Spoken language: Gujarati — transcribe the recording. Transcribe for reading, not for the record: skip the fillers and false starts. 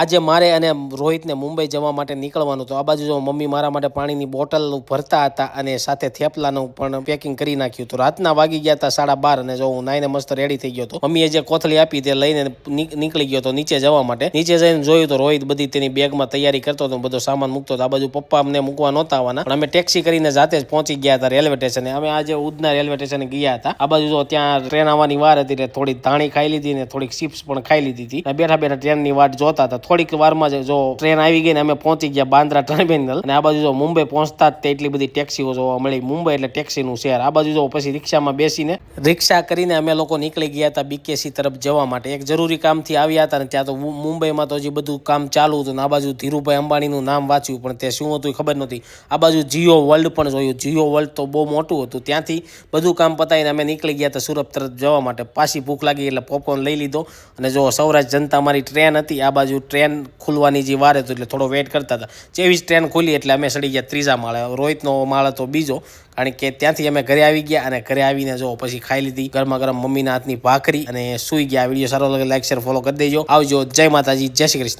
આજે મારે અને રોહિતને મુંબઈ જવા માટે નીકળવાનું તો આ બાજુ જો મમ્મી મારા માટે પાણીની બોટલ ભરતા હતા અને સાથે થેપલાનું પણ પેકિંગ કરી નાખ્યું. તો રાતના વાગી ગયા હતા 12:30 અને જો હું નાઈને મસ્ત રેડી થઈ ગયો હતો. મમ્મીએ જે કોથળી આપી તે લઈને નીકળી ગયો હતો નીચે જવા માટે. નીચે જઈને જોયું તો રોહિત બધી તેની બેગમાં તૈયારી કરતો હતો, બધો સામાન મૂકતો હતો. આ બાજુ પપ્પા અમને મૂકવા નહોતા આવવાના, પણ અમે ટેક્સી કરીને જાતે જ પહોંચી ગયા હતા રેલવે સ્ટેશને. અમે આજે ઉધના રેલવે સ્ટેશને ગયા હતા. આ બાજુ જો ત્યાં ટ્રેન આવવાની વાર હતી એટલે થોડી ધાણી ખાઈ લીધી ને થોડીક ચિપ્સ પણ ખાઈ લીધી હતી. બેઠા બેઠા ટ્રેનની વાટ જોતા હતા. થોડીક વારમાં જો ટ્રેન આવી ગઈ ને અમે પહોંચી ગયા બાંદ્રા ટર્મિનલ. અને આ બાજુ જો મુંબઈ પહોંચતા જ એટલી બધી ટેક્સીઓ જોવા મળી. મુંબઈ એટલે ટેક્સીનું શહેર. આ બાજુ જો પછી રિક્ષામાં બેસીને રિક્ષા કરીને અમે લોકો નીકળી ગયા હતા બીકેસી તરફ જવા માટે. એક જરૂરી કામથી આવ્યા હતા ને ત્યાં તો મુંબઈમાં તો હજી બધું કામ ચાલુ હતું. આ બાજુ ધીરુભાઈ અંબાણીનું નામ વાંચ્યું પણ તે શું હતું ખબર નહોતી. આ બાજુ જીઓ વર્લ્ડ પણ જોયું. જીઓ વર્લ્ડ તો બહુ મોટું હતું. ત્યાંથી બધું કામ પતાવીને અમે નીકળી ગયા હતા સુરત તરફ જવા માટે. પાછી ભૂખ લાગી એટલે પોપકોર્ન લઈ લીધો અને જો સૌરાષ્ટ્ર જનતા મારી ટ્રેન હતી. આ બાજુ ટ્રેન ખુલવાની જે વાર હતી એટલે થોડો વેઇટ કરતા હતા. જેવી જ ટ્રેન ખુલી એટલે અમે ચડી ગયા 3જા માળે. રોહિતનો માળ હતો 2જો, કારણ કે ત્યાંથી અમે ઘરે આવી ગયા અને ઘરે આવીને જો પછી ખાઈ લીધી ગરમા ગરમ મમ્મીના હાથની ભાખરી અને સૂઈ ગયા. વિડીયો સારો લાગે લાઈક શેર ફોલો કરી દેજો. આવજો. જય માતાજી, જય શ્રી કૃષ્ણ.